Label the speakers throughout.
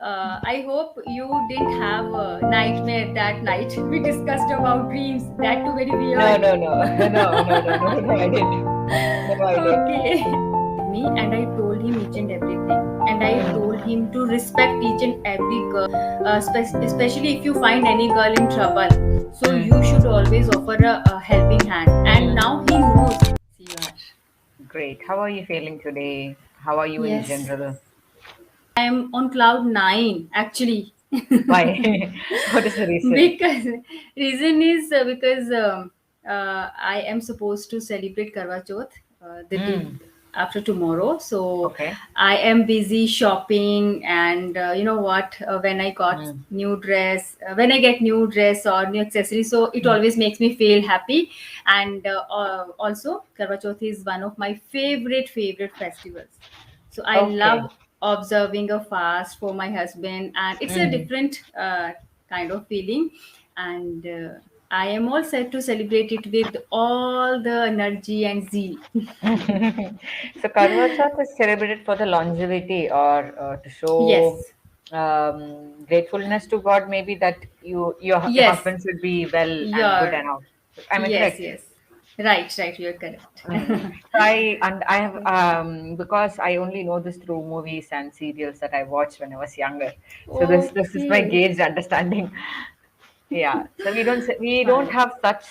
Speaker 1: I hope you didn't have a nightmare that night. We discussed about dreams. That too very
Speaker 2: No,
Speaker 1: weird.
Speaker 2: no, no, no, no, no, no, no, I didn't. No, I didn't.
Speaker 1: Okay. Me and I told him each and everything. And I told
Speaker 2: Mm,
Speaker 1: him to respect each and every girl, especially if you find any girl in trouble. So you
Speaker 2: mm,
Speaker 1: should always offer a helping hand. And now he
Speaker 2: mm.
Speaker 1: knows. You are.
Speaker 2: Great. How are you feeling today? How are you in
Speaker 1: Yes.
Speaker 2: general?
Speaker 1: I am on cloud nine actually.
Speaker 2: Why? What is the reason?
Speaker 1: Because reason is because I am supposed to celebrate Karwa Chauth the day
Speaker 2: Mm,
Speaker 1: after tomorrow. So
Speaker 2: okay.
Speaker 1: I am busy shopping, and you know what? When I got
Speaker 2: Mm,
Speaker 1: new dress, when I get new dress or new accessory, so it
Speaker 2: mm.
Speaker 1: always makes me feel happy. And also, Karwa Chauth is one of my favorite festivals. So I
Speaker 2: Okay.
Speaker 1: love observing a fast for my husband, and it's a
Speaker 2: Mm.
Speaker 1: different kind of feeling. And I am all set to celebrate it with all the energy and zeal.
Speaker 2: So Karwa Chauth is celebrated for the longevity or to show
Speaker 1: Yes,
Speaker 2: gratefulness to God, maybe that your
Speaker 1: yes,
Speaker 2: husband should be well and good
Speaker 1: you're,
Speaker 2: and out. Am I
Speaker 1: yes,
Speaker 2: correct?
Speaker 1: yes, right, you're correct.
Speaker 2: So I have because I only know this through movies and serials that I watched when I was younger. So this is my
Speaker 1: Okay,
Speaker 2: gauged understanding. Yeah. So we don't
Speaker 1: fine.
Speaker 2: have such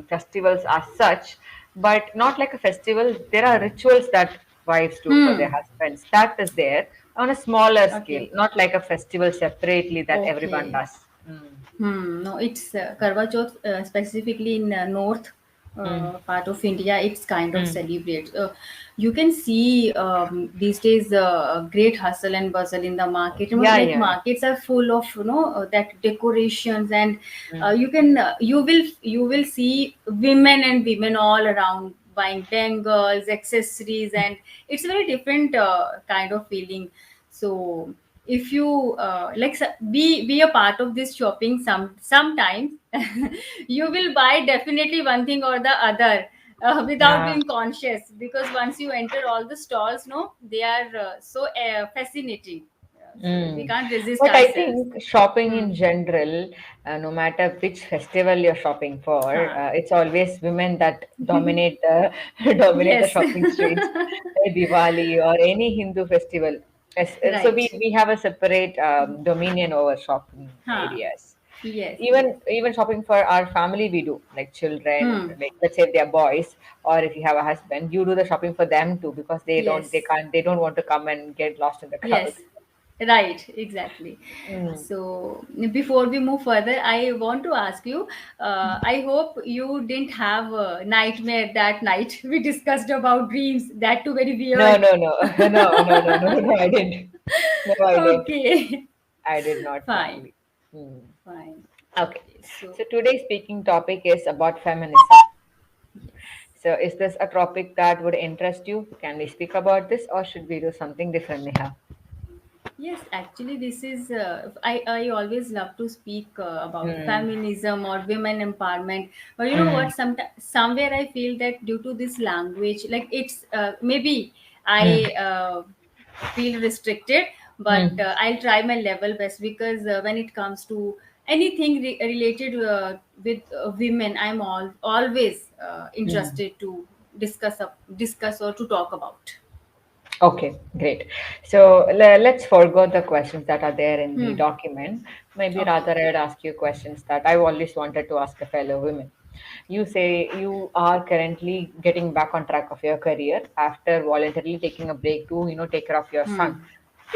Speaker 2: festivals as such, but not like a festival. There are rituals that wives do for their
Speaker 1: Hmm.
Speaker 2: husbands. That is there on a smaller scale,
Speaker 1: Okay.
Speaker 2: not like a festival separately that everyone
Speaker 1: Okay.
Speaker 2: does. Mm.
Speaker 1: No, it's Karwa Chauth specifically in north
Speaker 2: Mm.
Speaker 1: part of India. It's kind of
Speaker 2: Mm.
Speaker 1: celebrate. You can see these days great hustle and bustle in the market. You know,
Speaker 2: Yeah,
Speaker 1: like
Speaker 2: yeah.
Speaker 1: markets are full of that decorations, and
Speaker 2: Mm.
Speaker 1: you will see women all around buying bangles, accessories, and it's a very different kind of feeling. So if you be a part of this shopping sometimes, you will buy definitely one thing or the other without
Speaker 2: Yeah.
Speaker 1: being conscious, because once you enter all the stalls, no, they are so fascinating. So we
Speaker 2: Mm.
Speaker 1: can't resist
Speaker 2: But I
Speaker 1: ourselves.
Speaker 2: think shopping
Speaker 1: Hmm.
Speaker 2: in general, no matter which festival you're shopping for,
Speaker 1: Huh.
Speaker 2: it's always women that dominate the dominate the
Speaker 1: Yes.
Speaker 2: shopping streets. Diwali or any Hindu festival. Yes, so we
Speaker 1: Right.
Speaker 2: we have a separate dominion over shopping
Speaker 1: Huh.
Speaker 2: areas.
Speaker 1: Yes, yes.
Speaker 2: Even shopping for our family, we do, like children,
Speaker 1: Hmm.
Speaker 2: like let's say if they're boys, or if you have a husband, you do the shopping for them too, because
Speaker 1: Yes.
Speaker 2: they don't want to come and get lost in the crowd.
Speaker 1: Yes, right, exactly.
Speaker 2: Mm.
Speaker 1: So, before we move further, I want to ask you. I hope you didn't have a nightmare that night. We discussed about dreams. That too very
Speaker 2: No,
Speaker 1: weird.
Speaker 2: no, no, no, I didn't. No, I didn't.
Speaker 1: Okay,
Speaker 2: I did not
Speaker 1: fine,
Speaker 2: family. Hmm.
Speaker 1: fine.
Speaker 2: Okay.
Speaker 1: Okay, so
Speaker 2: So today's speaking topic is about feminism. So is this a topic that would interest you? Can we speak about this or should we do something differently here?
Speaker 1: yes, actually, this is I always love to speak about
Speaker 2: Hmm.
Speaker 1: feminism or women empowerment. But you know
Speaker 2: Hmm.
Speaker 1: what? Somewhere I feel that due to this language, like it's maybe
Speaker 2: Hmm.
Speaker 1: I feel restricted, but
Speaker 2: Hmm.
Speaker 1: I'll try my level best, because when it comes to anything related with women, I'm always
Speaker 2: Hmm.
Speaker 1: interested to discuss or to talk about.
Speaker 2: Okay, great. So let's forego the questions that are there in the
Speaker 1: Hmm.
Speaker 2: document. Maybe
Speaker 1: Okay.
Speaker 2: rather I'd ask you questions that I always wanted to ask a fellow women. You say you are currently getting back on track of your career after voluntarily taking a break to, take care of your son.
Speaker 1: Hmm.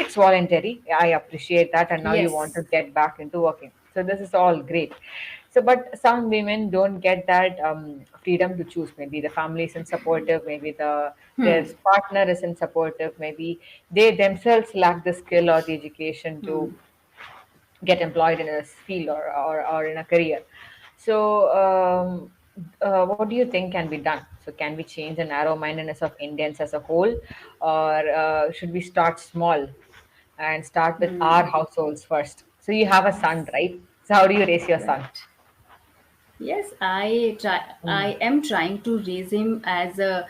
Speaker 2: It's voluntary. I appreciate that. And now you want
Speaker 1: Yes.
Speaker 2: to get back into working. So this is all great. So, but some women don't get that freedom to choose. Maybe the family isn't supportive. Maybe their
Speaker 1: Hmm.
Speaker 2: partner isn't supportive. Maybe they themselves lack the skill or the education
Speaker 1: Hmm.
Speaker 2: to get employed in a field or in a career. So, what do you think can be done? So, can we change the narrow mindedness of Indians as a whole, or should we start small and start with our
Speaker 1: Hmm.
Speaker 2: households first? So, you have a son, right? So, how do you raise your son?
Speaker 1: Right. Yes, I try.
Speaker 2: Mm.
Speaker 1: I am trying to raise him as a,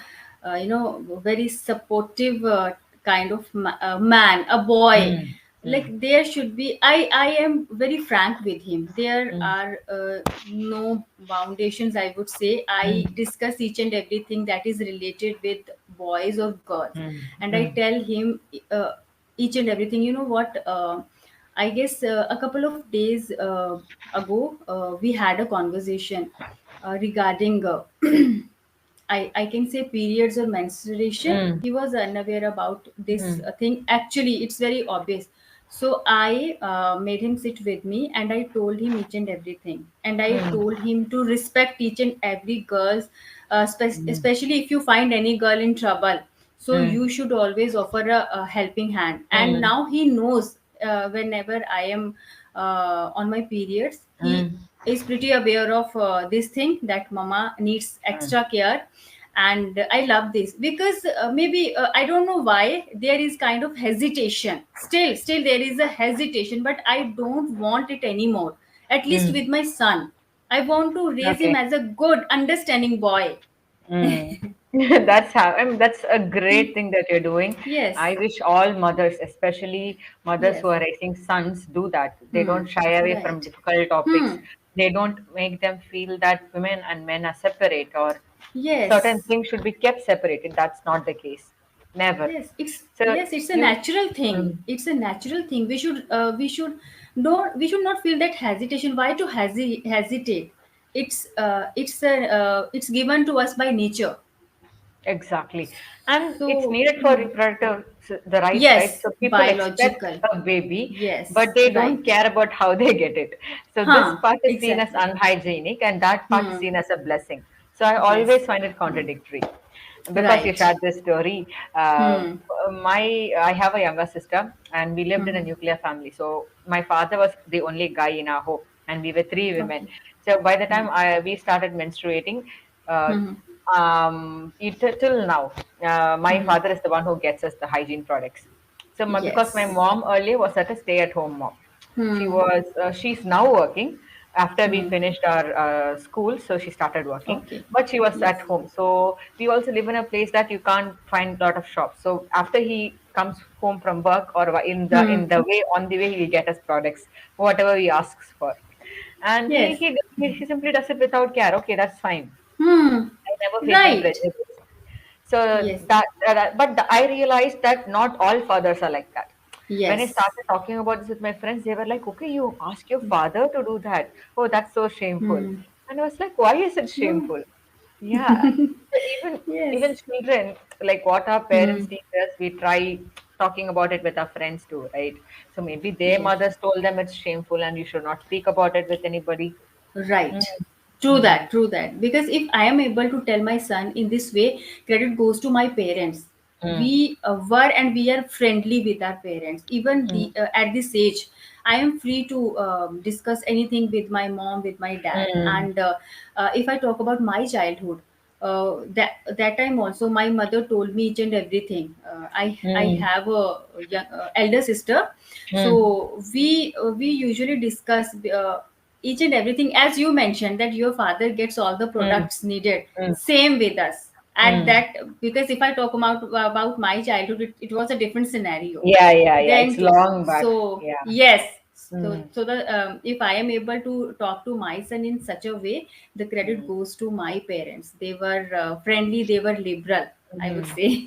Speaker 1: very supportive kind of man, a boy.
Speaker 2: Mm. mm,
Speaker 1: like there should be, I am very frank with him. There
Speaker 2: mm,
Speaker 1: are no foundations, I would say. I
Speaker 2: mm,
Speaker 1: discuss each and everything that is related with boys or girls,
Speaker 2: mm,
Speaker 1: and I
Speaker 2: mm,
Speaker 1: tell him uh, each and everything. You know what, I guess a couple of days ago, we had a conversation regarding I can say periods or menstruation.
Speaker 2: mm,
Speaker 1: He was unaware about this
Speaker 2: mm,
Speaker 1: thing. Actually, it's very obvious. So I made him sit with me and I told him each and everything. And I
Speaker 2: mm,
Speaker 1: told him to respect each and every girl's,
Speaker 2: mm,
Speaker 1: especially if you find any girl in trouble. So
Speaker 2: mm,
Speaker 1: you should always offer a helping hand. And
Speaker 2: mm,
Speaker 1: now he knows whenever I am on my periods, he
Speaker 2: mm,
Speaker 1: is pretty aware of this thing that mama needs
Speaker 2: mm,
Speaker 1: extra care. And I love this because maybe I don't know why there is kind of hesitation, still there is a hesitation, but I don't want it anymore. At least
Speaker 2: mm.
Speaker 1: with my son, I want to raise him
Speaker 2: Okay.
Speaker 1: as a good understanding boy.
Speaker 2: Mm. That's how, I mean, that's a great thing that you're doing.
Speaker 1: Yes,
Speaker 2: I wish all mothers, especially mothers
Speaker 1: yes.
Speaker 2: who are raising sons, do that. They
Speaker 1: Hmm.
Speaker 2: don't shy away from
Speaker 1: Right.
Speaker 2: difficult topics.
Speaker 1: Hmm.
Speaker 2: They don't make them feel that women and men are separate or certain
Speaker 1: Yes.
Speaker 2: things should be kept separated. That's not the case. Never. So
Speaker 1: It's a
Speaker 2: you,
Speaker 1: natural thing.
Speaker 2: mm,
Speaker 1: It's a natural thing. We should not feel that hesitation. Why to hesitate? It's given to us by nature.
Speaker 2: exactly. And it's
Speaker 1: So
Speaker 2: needed for reproductive the rights, right?
Speaker 1: yes,
Speaker 2: So people expect
Speaker 1: biological.
Speaker 2: a baby, but
Speaker 1: Yes,
Speaker 2: they don't
Speaker 1: right.
Speaker 2: care about how they get it. So this
Speaker 1: Huh?
Speaker 2: part is seen as
Speaker 1: Exactly.
Speaker 2: unhygienic and that part is
Speaker 1: Hmm.
Speaker 2: seen as a blessing. So I
Speaker 1: Yes.
Speaker 2: always find it contradictory. Because you
Speaker 1: Right.
Speaker 2: shared this story,
Speaker 1: Hmm.
Speaker 2: I have a younger sister and we lived in a
Speaker 1: Hmm.
Speaker 2: nuclear family. So my father was the only guy in our home and we were three women.
Speaker 1: Okay.
Speaker 2: So by the
Speaker 1: Hmm.
Speaker 2: time we started menstruating, uh,
Speaker 1: Hmm.
Speaker 2: till now, my
Speaker 1: Hmm.
Speaker 2: father is the one who gets us the hygiene products. So because my
Speaker 1: Yes.
Speaker 2: mom earlier was at a stay-at-home mom,
Speaker 1: Hmm.
Speaker 2: she's now working after we
Speaker 1: Hmm.
Speaker 2: finished our school, so she started working,
Speaker 1: Okay.
Speaker 2: but she was at
Speaker 1: Yes.
Speaker 2: home. So we also live in a place that you can't find a lot of shops. So after he comes home from work or
Speaker 1: Hmm.
Speaker 2: in the way on the way, he'll get us products, whatever he asks for, and
Speaker 1: Yes.
Speaker 2: he simply does it without care. Okay, that's fine.
Speaker 1: Hmm.
Speaker 2: I never faced any
Speaker 1: Right.
Speaker 2: prejudice. So
Speaker 1: Yes.
Speaker 2: I realized that not all fathers are like that. When I
Speaker 1: Yes.
Speaker 2: started talking about this with my friends, they were like, "Okay, you ask your father to do that. Oh, that's so shameful."
Speaker 1: Hmm.
Speaker 2: And I was like, "Why is it
Speaker 1: No.
Speaker 2: shameful?" Yeah, so even
Speaker 1: Yes.
Speaker 2: children, like what our
Speaker 1: Hmm.
Speaker 2: parents teach us, we try talking about it with our friends too, right? So maybe their
Speaker 1: Yes.
Speaker 2: mothers told them it's shameful and you should not speak about it with anybody. Mm,
Speaker 1: Right.
Speaker 2: mm,
Speaker 1: True that. Because if I am able to tell my son in this way, credit goes to my parents.
Speaker 2: mm,
Speaker 1: We were and we are friendly with our parents. Even
Speaker 2: mm,
Speaker 1: at this age, I am free to discuss anything with my mom, with my dad.
Speaker 2: mm,
Speaker 1: And if I talk about my childhood, that time also my mother told me each and everything. I
Speaker 2: mm,
Speaker 1: have a young, elder sister,
Speaker 2: mm,
Speaker 1: so we usually discuss each and everything, as you mentioned that your father gets all the
Speaker 2: mm,
Speaker 1: products needed.
Speaker 2: mm,
Speaker 1: Same with us at
Speaker 2: mm.
Speaker 1: that, because if I talk about my childhood, it was a different scenario
Speaker 2: Yeah, yeah, yeah.
Speaker 1: then
Speaker 2: It's
Speaker 1: too.
Speaker 2: long back.
Speaker 1: So
Speaker 2: Yeah.
Speaker 1: yes,
Speaker 2: Mm,
Speaker 1: so the if I am able to talk to my son in such a way, the credit
Speaker 2: mm,
Speaker 1: goes to my parents. They were friendly, they were liberal, I would
Speaker 2: mm.
Speaker 1: say.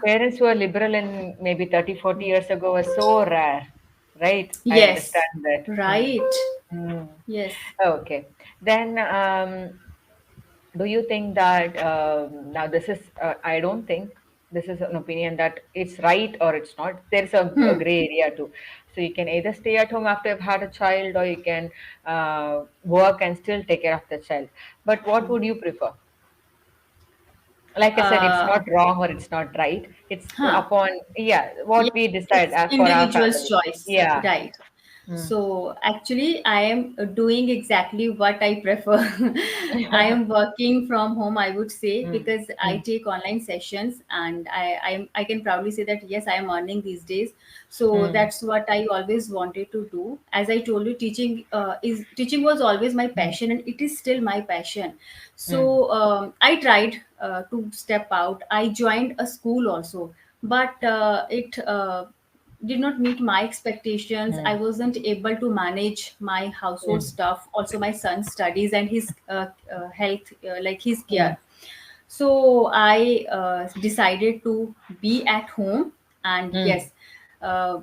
Speaker 2: Parents who are liberal in maybe 30, 40 years ago were so rare, right? I
Speaker 1: Yes,
Speaker 2: understand that. Mm,
Speaker 1: right.
Speaker 2: mm.
Speaker 1: Yes.
Speaker 2: Okay. Then, do you think that now this is, I don't think this is an opinion that it's right or it's not. There's a
Speaker 1: Hmm.
Speaker 2: gray area too. So you can either stay at home after you've had a child or you can work and still take care of the child. But what would you prefer? Like I said, it's
Speaker 1: uh
Speaker 2: not wrong or it's not right. It's
Speaker 1: huh.
Speaker 2: upon, yeah,
Speaker 1: Yes,
Speaker 2: what we decide
Speaker 1: it's
Speaker 2: for our
Speaker 1: individual's
Speaker 2: family.
Speaker 1: choice,
Speaker 2: Yeah.
Speaker 1: right?
Speaker 2: Mm.
Speaker 1: So actually, I am doing exactly what I prefer. I am working from home, I would say,
Speaker 2: Mm.
Speaker 1: because I
Speaker 2: Mm.
Speaker 1: take online sessions, and I can proudly say that yes, I am earning these days. So
Speaker 2: Mm.
Speaker 1: that's what I always wanted to do. As I told you, teaching was always my
Speaker 2: Mm.
Speaker 1: passion, and it is still my passion.
Speaker 2: Mm.
Speaker 1: So I tried to step out. I joined a school also, but it did not meet my expectations. I
Speaker 2: Mm.
Speaker 1: wasn't able to manage my household
Speaker 2: Mm.
Speaker 1: stuff, also my son's studies and his health, like his
Speaker 2: Mm.
Speaker 1: care. So I decided to be at home, and
Speaker 2: Mm.
Speaker 1: yes, uh,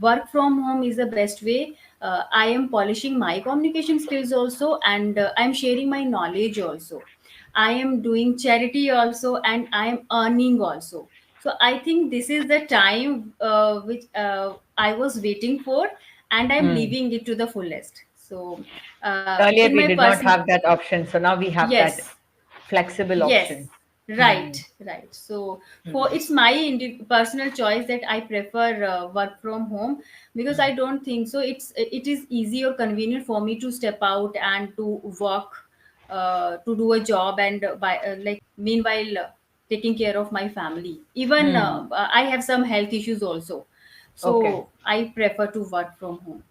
Speaker 1: work from home is the best way. I am polishing my communication skills also, and I'm sharing my knowledge also. I am doing charity also, and I am earning also. So I think this is the time which I was waiting for, and I'm
Speaker 2: Mm.
Speaker 1: living it to the fullest. So
Speaker 2: Earlier
Speaker 1: in
Speaker 2: we
Speaker 1: my
Speaker 2: did not
Speaker 1: personal,
Speaker 2: have that option, so now we have that
Speaker 1: yes,
Speaker 2: flexible
Speaker 1: yes,
Speaker 2: option. Mm.
Speaker 1: right, right. So for
Speaker 2: Mm.
Speaker 1: it's my personal choice that I prefer work from home, because I don't think so it is easy or convenient for me to step out and to work, to do a job, and by like meanwhile taking care of my family. Even
Speaker 2: Mm.
Speaker 1: I have some health issues also,
Speaker 2: Okay.
Speaker 1: so I prefer to work from home.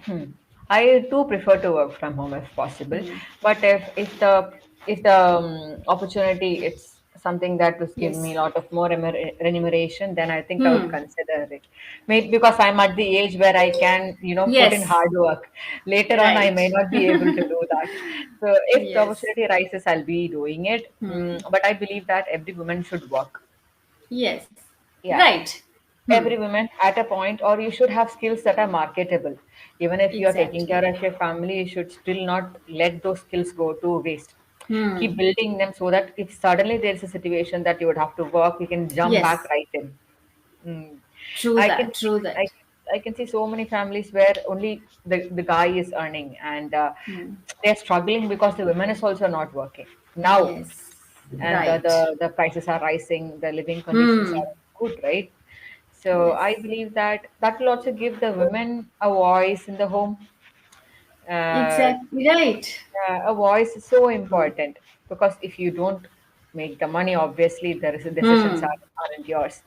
Speaker 2: Hmm. I do prefer to work from home if possible,
Speaker 1: Hmm.
Speaker 2: but if the opportunity it's something that was giving me
Speaker 1: Yes.
Speaker 2: a lot of more remuneration, then I think I would
Speaker 1: Hmm.
Speaker 2: consider it. Maybe because I'm at the age where I can, put in
Speaker 1: Yes.
Speaker 2: hard work. Later on, I
Speaker 1: Right.
Speaker 2: may not be able to do that. So if the
Speaker 1: Yes.
Speaker 2: opportunity rises, I'll be doing it.
Speaker 1: Hmm.
Speaker 2: But I believe that every woman should work.
Speaker 1: Yes.
Speaker 2: Yeah,
Speaker 1: Right. Hmm.
Speaker 2: every woman at a point, or you should have skills that are marketable. Even if you're taking
Speaker 1: Exactly.
Speaker 2: care of your family, you should still not let those skills go to waste. Keep
Speaker 1: Hmm.
Speaker 2: building them so that if suddenly there's a situation that you would have to work, you can jump back
Speaker 1: Yes.
Speaker 2: right in. Mm.
Speaker 1: True
Speaker 2: I
Speaker 1: that.
Speaker 2: can
Speaker 1: True
Speaker 2: I,
Speaker 1: that.
Speaker 2: I can see so many families where only the guy is earning, and
Speaker 1: Hmm.
Speaker 2: they're struggling because the women is also not working now,
Speaker 1: Yes.
Speaker 2: and the,
Speaker 1: Right.
Speaker 2: the the prices are rising, the living conditions
Speaker 1: Hmm.
Speaker 2: are good, right? So
Speaker 1: Yes.
Speaker 2: I believe that that will also give the women a voice in the home. Uh,
Speaker 1: Exactly. Right.
Speaker 2: a voice is so
Speaker 1: Hmm.
Speaker 2: important, because if you don't make the money, obviously the decisions
Speaker 1: Hmm.
Speaker 2: aren't yours.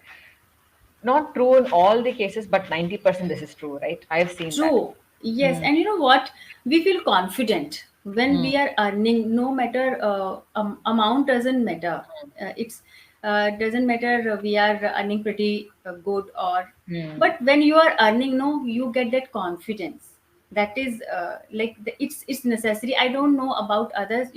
Speaker 2: Not true in all the cases, but 90% this is true, right? I've seen that.
Speaker 1: True. Yes,
Speaker 2: Mm.
Speaker 1: and you know what? We feel confident when
Speaker 2: Mm.
Speaker 1: we are earning. No matter amount doesn't matter. It's doesn't matter. We are earning pretty good, or
Speaker 2: Mm.
Speaker 1: but when you are earning, no, you get that confidence. That is it's necessary. I don't know about others.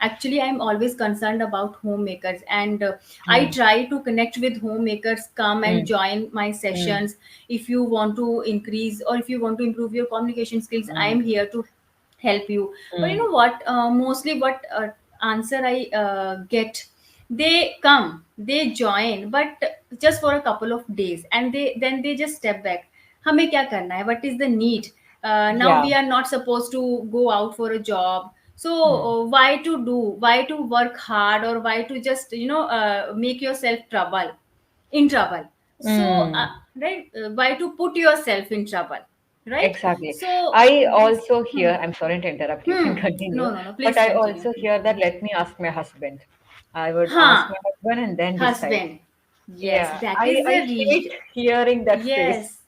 Speaker 1: Actually, I'm always concerned about homemakers, and I
Speaker 2: Mm.
Speaker 1: try to connect with homemakers. Come and
Speaker 2: Mm.
Speaker 1: join my
Speaker 2: Mm.
Speaker 1: sessions. If you want to increase or if you want to improve your communication skills, I
Speaker 2: Mm.
Speaker 1: am here to help you. But you
Speaker 2: Mm.
Speaker 1: know what? Mostly, what answer I get, they come, they join, but just for a couple of days, and they just step back. हमें क्या करना है? What is the need? Now
Speaker 2: Yeah.
Speaker 1: we are not supposed to go out for a job. So
Speaker 2: Mm.
Speaker 1: why to work hard, or why to just make yourself in trouble? So
Speaker 2: Mm.
Speaker 1: right, why to put yourself in trouble, right?
Speaker 2: Exactly.
Speaker 1: So
Speaker 2: I
Speaker 1: this.
Speaker 2: also
Speaker 1: Hmm.
Speaker 2: hear, I'm sorry to interrupt, you can
Speaker 1: Hmm.
Speaker 2: continue,
Speaker 1: No, no, no,
Speaker 2: but
Speaker 1: please
Speaker 2: I
Speaker 1: continue.
Speaker 2: also hear that let me ask my husband. I would ask
Speaker 1: Huh.
Speaker 2: my husband and then decide.
Speaker 1: Husband. Yes,
Speaker 2: Yeah,
Speaker 1: that
Speaker 2: I,
Speaker 1: is
Speaker 2: I
Speaker 1: the
Speaker 2: hate
Speaker 1: reason.
Speaker 2: hearing that phrase.
Speaker 1: Yes,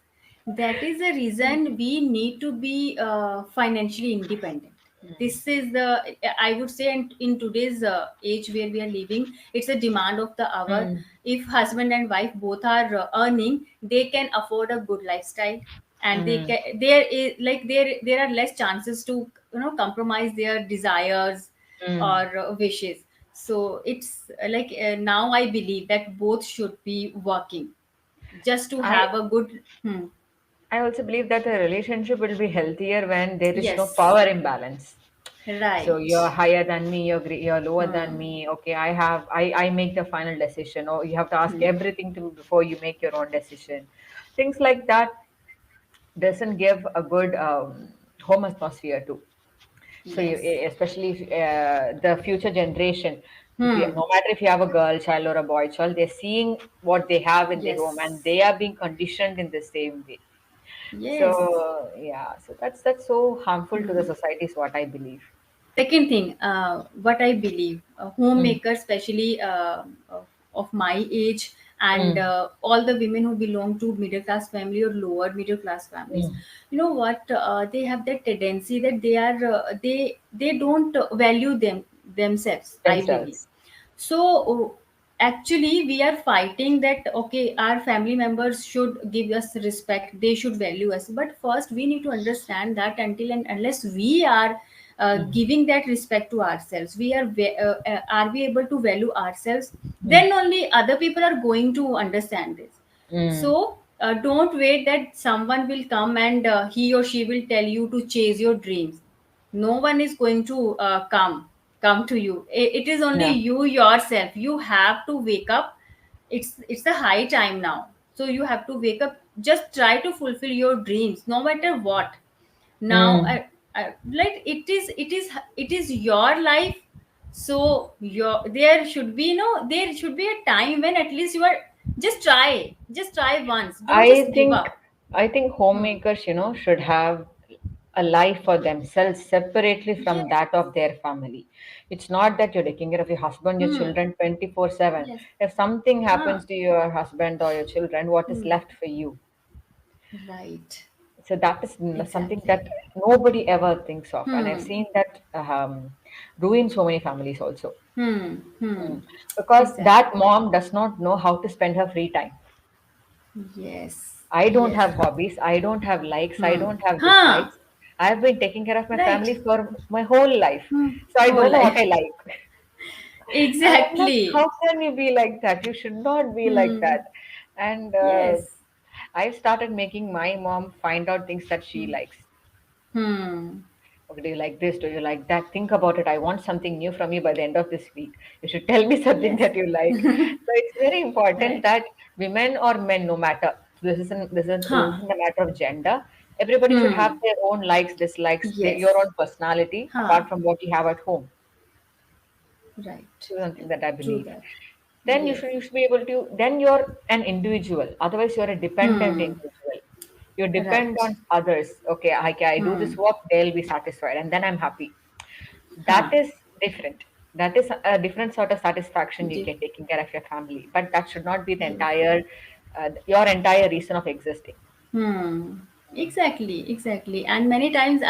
Speaker 1: that is the reason we need to be financially independent. This is the, I would say, in today's age where we are living, it's a demand of the hour.
Speaker 2: Mm.
Speaker 1: If husband and wife both are earning, they can afford a good lifestyle, and they
Speaker 2: Mm.
Speaker 1: can, there is like there are less chances to compromise their desires
Speaker 2: Mm.
Speaker 1: or wishes. So it's now I believe that both should be working just to
Speaker 2: I
Speaker 1: have a good. Hmm.
Speaker 2: I also believe that a relationship will be healthier when there is no
Speaker 1: Yes.
Speaker 2: power imbalance. So you're
Speaker 1: Right.
Speaker 2: higher than me, you're lower than
Speaker 1: Hmm.
Speaker 2: me. Okay, I make the final decision, or you have to ask
Speaker 1: Hmm.
Speaker 2: everything to me before you make your own decision. Things like that doesn't give a good home atmosphere too. So you,
Speaker 1: Yes.
Speaker 2: especially if, the future generation, if you,
Speaker 1: Hmm.
Speaker 2: no matter if you have a girl child or a boy child, they're seeing what they have in the home, and
Speaker 1: Yes.
Speaker 2: they are being conditioned in the same way.
Speaker 1: Yes.
Speaker 2: So yeah, so that's so harmful to the
Speaker 1: Hmm.
Speaker 2: society is what I believe.
Speaker 1: Second thing, what I believe,
Speaker 2: Mm.
Speaker 1: homemakers, especially of my age, and
Speaker 2: Mm.
Speaker 1: all the women who belong to middle class family or lower middle class families,
Speaker 2: Mm.
Speaker 1: you know what? They have that tendency that they don't value themselves. I believe
Speaker 2: Themselves.
Speaker 1: so. actually we are fighting that okay, our family members should give us respect, they should value us, but first we need to understand that until and unless we are
Speaker 2: Mm.
Speaker 1: giving that respect to ourselves, are we able to value ourselves,
Speaker 2: Mm.
Speaker 1: then only other people are going to understand this.
Speaker 2: Mm.
Speaker 1: So don't wait that someone will come and he or she will tell you to chase your dreams. No one is going to come to you. It is only
Speaker 2: Yeah.
Speaker 1: you yourself. You have to wake up. It's the high time now, so you have to wake up. Just try to fulfill your dreams no matter what. Now
Speaker 2: Mm.
Speaker 1: like it is your life. So there should be a time when at least you are, just try once, don't
Speaker 2: I
Speaker 1: just give
Speaker 2: think
Speaker 1: up.
Speaker 2: I think
Speaker 1: Hmm.
Speaker 2: homemakers, should have a life for themselves separately from
Speaker 1: Yes.
Speaker 2: that of their family. It's not that you're taking care of your husband, your
Speaker 1: Hmm.
Speaker 2: children 24/7.
Speaker 1: Yes.
Speaker 2: If something
Speaker 1: Huh.
Speaker 2: happens to your husband or your children, what is
Speaker 1: Hmm.
Speaker 2: left for you?
Speaker 1: Right.
Speaker 2: So that is something
Speaker 1: Exactly.
Speaker 2: that nobody ever thinks of, and I've
Speaker 1: Hmm.
Speaker 2: seen that ruin so many families also.
Speaker 1: Hmm. Hmm.
Speaker 2: Mm. Because that
Speaker 1: Exactly.
Speaker 2: mom does not know how to spend her free time.
Speaker 1: Yes.
Speaker 2: I don't
Speaker 1: Yes.
Speaker 2: have hobbies. I don't have likes. I
Speaker 1: Hmm.
Speaker 2: don't have
Speaker 1: Huh.
Speaker 2: dislikes. I've been taking care of my
Speaker 1: Right.
Speaker 2: family for my whole life.
Speaker 1: Hmm.
Speaker 2: So I
Speaker 1: Whole
Speaker 2: don't know what
Speaker 1: life.
Speaker 2: I like. And I'm like,
Speaker 1: Exactly.
Speaker 2: how can you be like that? You should not be like
Speaker 1: Hmm.
Speaker 2: that. And
Speaker 1: Yes.
Speaker 2: I've started making my mom find out things that she
Speaker 1: Hmm.
Speaker 2: likes.
Speaker 1: Hmm.
Speaker 2: Okay, do you like this? Do you like that? Think about it. I want something new from you by the end of this week. You should tell me something
Speaker 1: Yes.
Speaker 2: that you like. So it's very important
Speaker 1: Right.
Speaker 2: that women or men, no matter, this
Speaker 1: Huh.
Speaker 2: isn't a matter of gender. Everybody should have
Speaker 1: Hmm.
Speaker 2: their own likes, dislikes, your
Speaker 1: Yes.
Speaker 2: own personality,
Speaker 1: Huh.
Speaker 2: apart from what you have at home.
Speaker 1: Right.
Speaker 2: This is something that I
Speaker 1: True
Speaker 2: believe.
Speaker 1: that.
Speaker 2: Then
Speaker 1: Yes.
Speaker 2: you should be able to. Then you're an individual. Otherwise, you're a dependent
Speaker 1: Hmm.
Speaker 2: individual. You depend
Speaker 1: Right.
Speaker 2: on others. Okay, I do this
Speaker 1: Hmm.
Speaker 2: work, they'll be satisfied, and then I'm happy.
Speaker 1: Huh.
Speaker 2: That is different. That is a different sort of satisfaction you
Speaker 1: Deep.
Speaker 2: get taking care of your family. But that should not be the
Speaker 1: Yes.
Speaker 2: entire, your entire reason of existing.
Speaker 1: Hmm. Exactly, exactly. And many times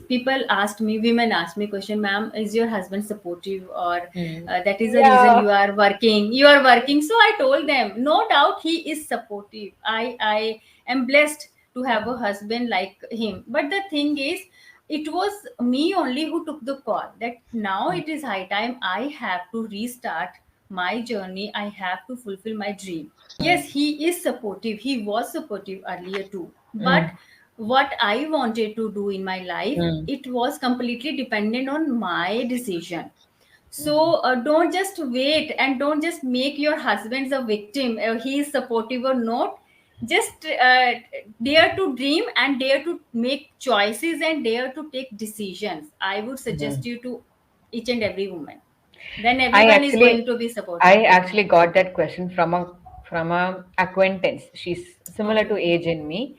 Speaker 1: people asked me, women asked me question, ma'am, is your husband supportive, or
Speaker 2: Mm.
Speaker 1: that is the reason
Speaker 2: Yeah.
Speaker 1: you are working? You are working. So I told them, no doubt he is supportive. I am blessed to have a husband like him. But the thing is, it was me only who took the call that now
Speaker 2: Mm.
Speaker 1: it is high time I have to restart my journey. I have to fulfill my dream. Yes, he is supportive, he was supportive earlier too, but
Speaker 2: Mm.
Speaker 1: what I wanted to do in my life,
Speaker 2: Mm.
Speaker 1: it was completely dependent on my decision. So
Speaker 2: Mm.
Speaker 1: don't just wait and don't just make your husband a victim, he is supportive or not. Just dare to dream and dare to make choices and dare to take decisions. I would suggest
Speaker 2: Mm.
Speaker 1: you to each and every woman, then
Speaker 2: I
Speaker 1: everyone is
Speaker 2: actually
Speaker 1: going to be supportive.
Speaker 2: I actually got that question from a acquaintance. She's similar to
Speaker 1: Okay.
Speaker 2: age in me,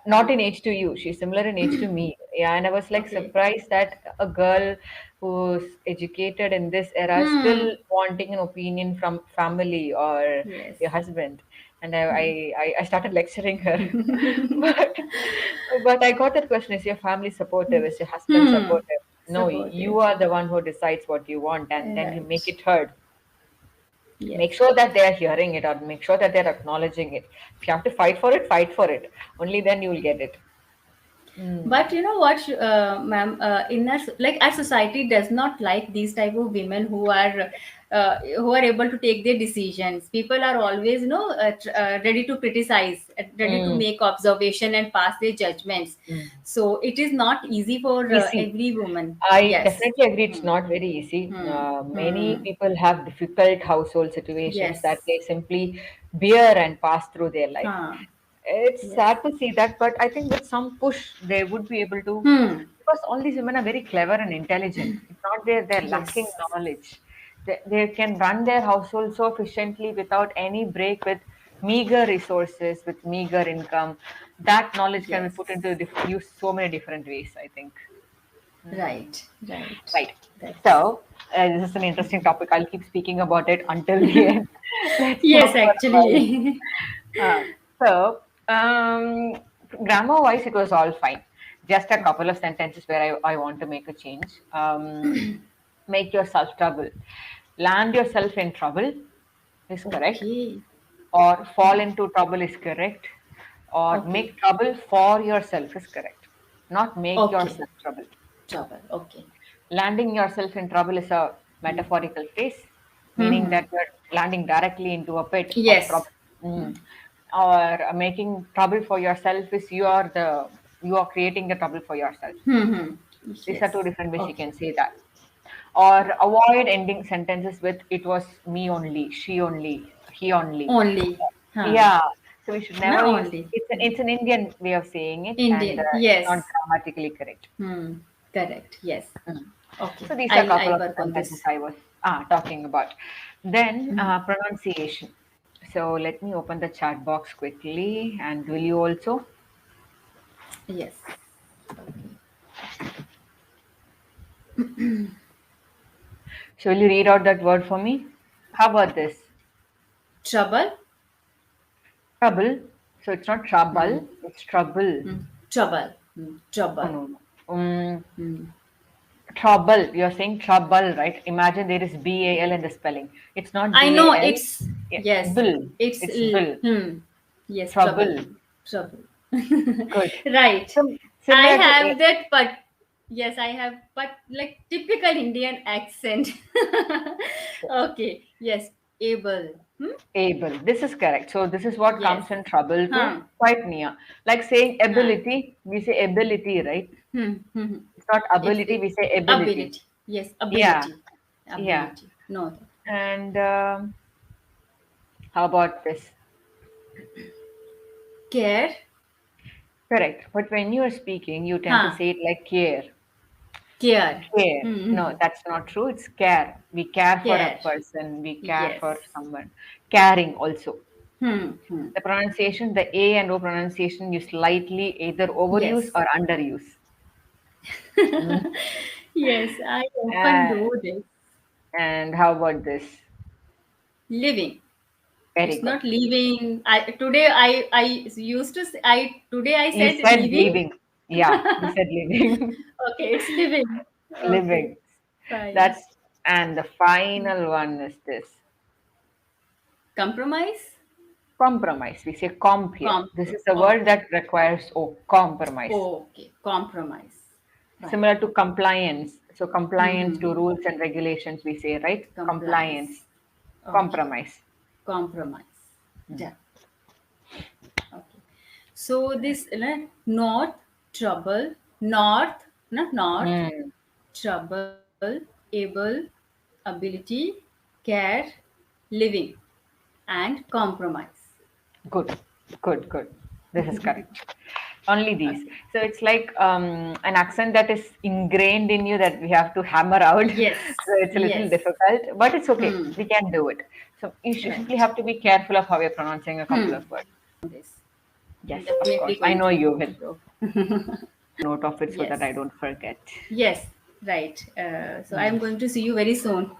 Speaker 2: not in
Speaker 1: Huh.
Speaker 2: age to you. She's similar in age to me. Yeah, and I was like
Speaker 1: Okay.
Speaker 2: surprised that a girl who's educated in this era is still
Speaker 1: Hmm.
Speaker 2: wanting an opinion from family or
Speaker 1: Yes.
Speaker 2: your husband. And I
Speaker 1: Hmm.
Speaker 2: I, I started lecturing her, but I got that question: is your family supportive? Is your husband
Speaker 1: Hmm.
Speaker 2: supportive? No,
Speaker 1: Supportive.
Speaker 2: you are the one who decides what you want, and then you make
Speaker 1: Right.
Speaker 2: it heard.
Speaker 1: Yes.
Speaker 2: Make sure that they are hearing it, or make sure that they're acknowledging it. If you have to fight for it, fight for it. Only then you will get it.
Speaker 1: But
Speaker 2: Mm.
Speaker 1: you know what, ma'am, in our like our society does not like these type of women who are able to take their decisions. People are always, ready to criticize, ready to
Speaker 2: Mm.
Speaker 1: make observation and pass their judgments.
Speaker 2: Mm.
Speaker 1: So it is not easy for
Speaker 2: Easy.
Speaker 1: every woman.
Speaker 2: I
Speaker 1: Yes.
Speaker 2: definitely agree. It's
Speaker 1: Hmm.
Speaker 2: not very easy.
Speaker 1: Hmm.
Speaker 2: Many
Speaker 1: Hmm.
Speaker 2: people have difficult household situations that
Speaker 1: Yes.
Speaker 2: they simply bear and pass through their life.
Speaker 1: Huh.
Speaker 2: It's
Speaker 1: Yes.
Speaker 2: sad to see that, but I think with some push, they would be able to.
Speaker 1: Hmm.
Speaker 2: Because all these women are very clever and intelligent. It's not they're lacking
Speaker 1: Yes.
Speaker 2: knowledge. They can run their household so efficiently without any break, with meager resources, with meager income. That knowledge can be
Speaker 1: Yes.
Speaker 2: put into use so many different ways, I think. Mm.
Speaker 1: Right. Right.
Speaker 2: Right.
Speaker 1: That's
Speaker 2: So, this is an interesting topic. I'll keep speaking about it until the end. Let's
Speaker 1: yes,
Speaker 2: talk for a while.
Speaker 1: actually.
Speaker 2: Uh, so, um, grammar wise, it was all fine. Just a couple of sentences where I want to make a change. Make yourself trouble. Land yourself in trouble. is correct,
Speaker 1: Okay.
Speaker 2: or fall into trouble is correct, or
Speaker 1: Okay.
Speaker 2: make trouble for yourself is correct. Not make
Speaker 1: Okay.
Speaker 2: yourself trouble.
Speaker 1: Trouble. Okay.
Speaker 2: Landing yourself in trouble is a metaphorical phrase, meaning
Speaker 1: Mm-hmm.
Speaker 2: that you're landing directly into a pit of
Speaker 1: Yes.
Speaker 2: trouble. Mm. Or making trouble for yourself is you are creating the trouble for yourself.
Speaker 1: Mm-hmm.
Speaker 2: These are
Speaker 1: Yes.
Speaker 2: two different ways you
Speaker 1: Okay.
Speaker 2: can say that. Or avoid ending sentences with "it was me only," "she only," "he only."
Speaker 1: Only. Huh.
Speaker 2: Yeah, so we should never
Speaker 1: No,
Speaker 2: use
Speaker 1: only.
Speaker 2: it's an Indian way of saying it, and
Speaker 1: Indian.
Speaker 2: it's not
Speaker 1: Yes.
Speaker 2: grammatically correct.
Speaker 1: Hmm. Correct. Yes.
Speaker 2: Mm.
Speaker 1: Okay.
Speaker 2: So these are a couple
Speaker 1: I'll
Speaker 2: of
Speaker 1: work on
Speaker 2: sentences
Speaker 1: this.
Speaker 2: I was talking about. Then
Speaker 1: Hmm.
Speaker 2: pronunciation. So let me open the chat box quickly, and will you also?
Speaker 1: Yes. Okay.
Speaker 2: So will you read out that word for me? How about this?
Speaker 1: Trouble.
Speaker 2: Trouble. So it's not
Speaker 1: Hmm.
Speaker 2: trouble, it's trouble.
Speaker 1: Hmm. Trouble. Hmm.
Speaker 2: Oh
Speaker 1: Trouble.
Speaker 2: no, no.
Speaker 1: Hmm.
Speaker 2: Trouble. You're saying trouble, right? Imagine there is BAL in the spelling. It's not
Speaker 1: I know
Speaker 2: BAL.
Speaker 1: it's
Speaker 2: Yeah,
Speaker 1: yes.
Speaker 2: bill.
Speaker 1: It's
Speaker 2: It's bill.
Speaker 1: yes, trouble.
Speaker 2: Trouble.
Speaker 1: Trouble.
Speaker 2: Good.
Speaker 1: Right. I
Speaker 2: Similar to
Speaker 1: have that, but yes, I have, but like typical Indian accent. Okay. Yes. Able. Hmm?
Speaker 2: able. This is correct. So this is what
Speaker 1: Yes.
Speaker 2: comes in trouble too.
Speaker 1: Huh.
Speaker 2: Quite near. Like saying
Speaker 1: Huh.
Speaker 2: ability, we say ability, right?
Speaker 1: Hmm.
Speaker 2: It's not ability,
Speaker 1: It
Speaker 2: we say ability.
Speaker 1: ability. Yes,
Speaker 2: Yeah,
Speaker 1: ability.
Speaker 2: yeah.
Speaker 1: Ability. No.
Speaker 2: And how about this?
Speaker 1: Care.
Speaker 2: Correct. But when you are speaking, you tend to
Speaker 1: Huh.
Speaker 2: say it like care.
Speaker 1: Care.
Speaker 2: Care.
Speaker 1: Hmm.
Speaker 2: No, that's not true. It's care. We care for a
Speaker 1: Care.
Speaker 2: person. We care
Speaker 1: Yes.
Speaker 2: for someone. Caring also.
Speaker 1: Hmm.
Speaker 2: The pronunciation, the A and O pronunciation, you slightly either overuse
Speaker 1: Yes.
Speaker 2: or underuse. Mm.
Speaker 1: Yes, I often
Speaker 2: Uh,
Speaker 1: do this.
Speaker 2: and how about this?
Speaker 1: Living.
Speaker 2: Very
Speaker 1: It's
Speaker 2: good.
Speaker 1: not leaving. I used to say, I today I
Speaker 2: You
Speaker 1: said
Speaker 2: said
Speaker 1: leaving.
Speaker 2: leaving. Yeah, you said leaving.
Speaker 1: Okay, it's living. Okay,
Speaker 2: Living.
Speaker 1: fine.
Speaker 2: That's and the final one is this.
Speaker 1: Compromise.
Speaker 2: Compromise. We say comp here. This is a word
Speaker 1: Okay.
Speaker 2: that requires compromise.
Speaker 1: Okay. Compromise. Fine.
Speaker 2: Similar to compliance. So compliance to
Speaker 1: Mm-hmm.
Speaker 2: rules and regulations, we say, right? Compliance.
Speaker 1: Compliance. Okay.
Speaker 2: Compromise.
Speaker 1: Compromise. Done. Okay. So this north trouble north not north
Speaker 2: Mm,
Speaker 1: trouble able ability care living and compromise.
Speaker 2: good. Good, good. This is correct. Only these.
Speaker 1: Okay.
Speaker 2: So it's like an accent that is ingrained in you that we have to hammer out.
Speaker 1: Yes.
Speaker 2: So it's a little
Speaker 1: Yes.
Speaker 2: difficult, but it's okay.
Speaker 1: Hmm.
Speaker 2: We can do it. So you simply
Speaker 1: Right.
Speaker 2: have to be careful of how you're pronouncing a couple of words.
Speaker 1: This.
Speaker 2: Yes, of
Speaker 1: Definitely
Speaker 2: course. I
Speaker 1: going
Speaker 2: know
Speaker 1: to
Speaker 2: you will.
Speaker 1: improve.
Speaker 2: Note of it so that
Speaker 1: Yes.
Speaker 2: I don't forget.
Speaker 1: Yes. Right. So
Speaker 2: Mm.
Speaker 1: I'm going to see you very soon.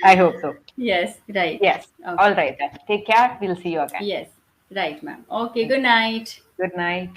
Speaker 2: I hope so.
Speaker 1: Yes. Right.
Speaker 2: Yes. All
Speaker 1: Okay.
Speaker 2: right then. Take care. We'll see you again.
Speaker 1: Yes. Right, ma'am. Okay. Good night.
Speaker 2: Good night.